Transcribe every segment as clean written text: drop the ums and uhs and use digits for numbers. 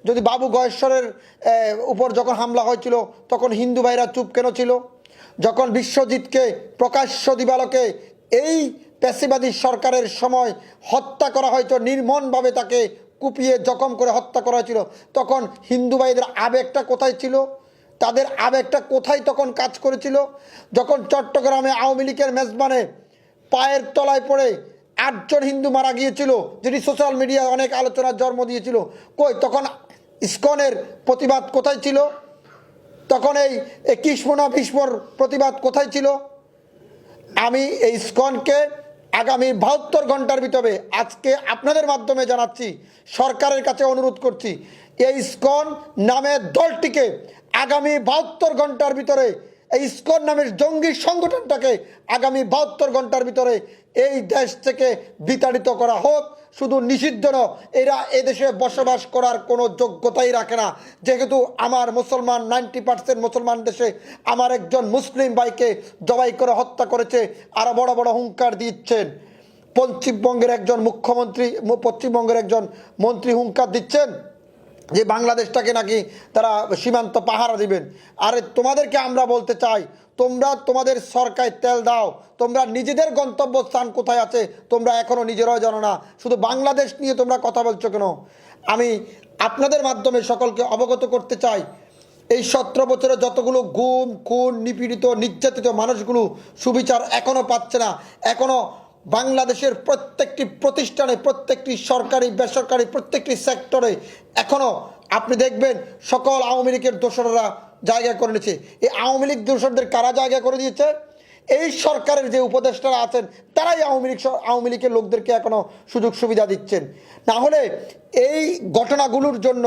যদি বাবু গয়েশ্বরের উপর যখন হামলা হয়েছিল তখন হিন্দু ভাইরা চুপ কেন ছিল? যখন বিশ্বজিৎকে প্রকাশ্য দিবালোকে এই পেশিবাদী সরকারের সময় হত্যা করা হয়েছিল, নির্মমভাবে তাকে কুপিয়ে জখম করে হত্যা করা হয়েছিল, তখন হিন্দু ভাইদের আবেগটা কোথায় ছিল? তাদের আবেগটা কোথায় তখন কাজ করেছিল? যখন চট্টগ্রামে আওয়ামী লীগের মেজবানে পায়ের তলায় পড়ে 8 জন হিন্দু মারা গিয়েছিল, যেটি সোশ্যাল মিডিয়ায় অনেক আলোচনার জন্ম দিয়েছিল, কই তখন ইসকনের প্রতিবাদ কোথায় ছিল? তখন এই কিসমোনা ভীষ্মর প্রতিবাদ কোথায় ছিল? আমি এই ইসকনকে আগামী 72 ঘন্টার ভিতরে আজকে আপনাদের মাধ্যমে জানাচ্ছি, সরকারের কাছে অনুরোধ করছি, এই ইসকন নামের দলটিকে আগামী 72 ঘন্টার ভিতরে, এই ইসকন নামের জঙ্গি সংগঠনটাকে আগামী 72 ঘন্টার ভিতরে এই দেশ থেকে বিতাড়িত করা হোক। শুধু নিষিদ্ধ নয়, এরা এদেশে বসবাস করার কোনো যোগ্যতাই রাখে না। যেহেতু আমার মুসলমান 90% মুসলমান দেশে আমার একজন মুসলিম ভাইকে জবাই করে হত্যা করেছে, আরও বড় বড় হুঙ্কার দিচ্ছেন। পশ্চিমবঙ্গের একজন মুখ্যমন্ত্রী, পশ্চিমবঙ্গের একজন মন্ত্রী হুঙ্কার দিচ্ছেন যে বাংলাদেশটাকে নাকি তারা সীমান্ত পাহারা দিবেন। আরে তোমাদেরকে আমরা বলতে চাই, তোমরা তোমাদের সরকার তেল দাও, তোমরা নিজেদের গন্তব্যস্থান কোথায় আছে তোমরা এখনও নিজেরাও জানো না, শুধু বাংলাদেশ নিয়ে তোমরা কথা বলছো কেন? আমি আপনাদের মাধ্যমে সকলকে অবগত করতে চাই, এই 17 বছরে যতগুলো গুম খুন নিপীড়িত নির্যাতিত মানুষগুলো সুবিচার এখনও পাচ্ছে না। এখনও বাংলাদেশের প্রত্যেকটি প্রতিষ্ঠানে, প্রত্যেকটি সরকারি বেসরকারি প্রত্যেকটি সেক্টরে এখনও আপনি দেখবেন সকল আওয়ামী লীগের দোসররা জায়গা করে নিয়েছে। এই আওয়ামী লীগ দোসরদের কারা জায়গা করে দিয়েছে? এই সরকারের যে উপদেষ্টারা আছেন তারাই আওয়ামী লীগের লোকদেরকে এখনও সুযোগ সুবিধা দিচ্ছেন। না হলে এই ঘটনাগুলোর জন্য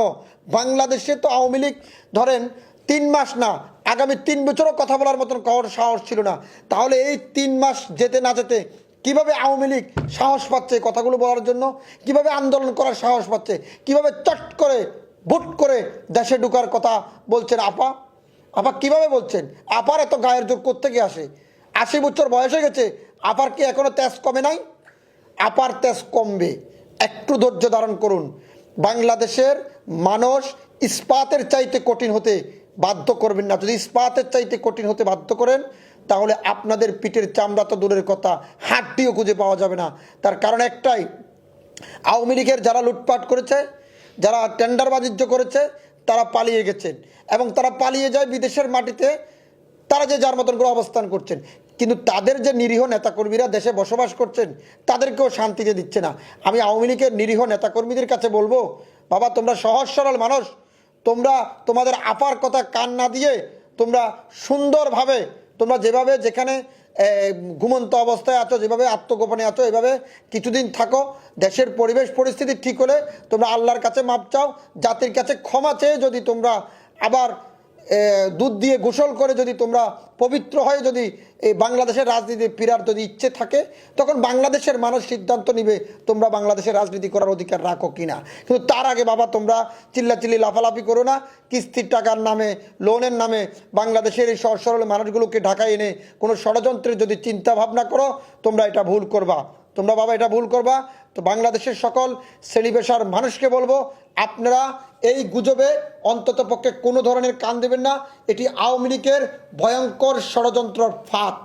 বাংলাদেশে তো আওয়ামী লীগ ধরেন 3 মাস না, আগামী 3 বছরও কথা বলার মতন সাহস ছিল না। তাহলে এই 3 মাস যেতে না যেতে কিভাবে আওয়ামী লীগ সাহস পাচ্ছে কথাগুলো বলার জন্য? কিভাবে আন্দোলন করার সাহস পাচ্ছে? কিভাবে চট করে বুট করে দেশে ঢুকার কথা বলছেন? আপা কিভাবে বলছেন? আপার এত গায়ের জোর কোত্থেকে আসে? 80 বছর বয়স হয়ে গেছে, আপার কি এখনো তেজ কমে নাই? আপার তেজ কমবে, একটু ধৈর্য ধারণ করুন। বাংলাদেশের মানুষ ইস্পাতের চাইতে কঠিন হতে বাধ্য করবেন না। যদি ইস্পাতের চাইতে কঠিন হতে বাধ্য করেন তাহলে আপনাদের পিঠের চামড়া তো দূরের কথা, হাড্ডিও খুঁজে পাওয়া যাবে না। তার কারণ একটাই, আওয়ামী লীগের যারা লুটপাট করেছে, যারা টেন্ডার বাণিজ্য করেছে, তারা পালিয়ে গেছেন এবং তারা পালিয়ে যায় বিদেশের মাটিতে, তারা যে যার মতন করে অবস্থান করছেন। কিন্তু তাদের যে নিরীহ নেতাকর্মীরা দেশে বসবাস করছেন তাদেরকেও শান্তিতে দিচ্ছে না। আমি আওয়ামী লীগের নিরীহ নেতাকর্মীদের কাছে বলবো, বাবা তোমরা সহজ সরল মানুষ, তোমরা তোমাদের আপার কথা কান না দিয়ে তোমরা সুন্দরভাবে, তোমরা যেভাবে যেখানে ঘুমন্ত অবস্থায় আছো, যেভাবে আত্মগোপনে আছো, এভাবে কিছুদিন থাকো। দেশের পরিবেশ পরিস্থিতি ঠিক হলে তোমরা আল্লাহর কাছে মাপ চাও, জাতির কাছে ক্ষমা চেয়ে যদি তোমরা আবার দুধ দিয়ে গোসল করে যদি তোমরা পবিত্র হয়ে যদি এই বাংলাদেশের রাজনীতি ফেরার যদি ইচ্ছে থাকে, তখন বাংলাদেশের মানুষ সিদ্ধান্ত নিবে তোমরা বাংলাদেশের রাজনীতি করার অধিকার রাখো কিনা। কিন্তু তার আগে বাবা তোমরা চিল্লাচিল্লি লাফালাফি করো না। কিস্তির টাকার নামে, লোনের নামে বাংলাদেশের এই সহজ সরল মানুষগুলোকে ঢাকায় এনে কোনো ষড়যন্ত্রের যদি চিন্তা ভাবনা করো, তোমরা এটা ভুল করবা। তোমরা বাবা এটা ভুল করবা। তো বাংলাদেশের সকল শ্রেণী পেশার মানুষকে বলবো, আপনারা এই গুজবে অন্তত পক্ষে কোনো ধরনের কান দেবেন না। এটি আওয়ামী লীগের ভয়ঙ্কর ষড়যন্ত্র ফাঁদ।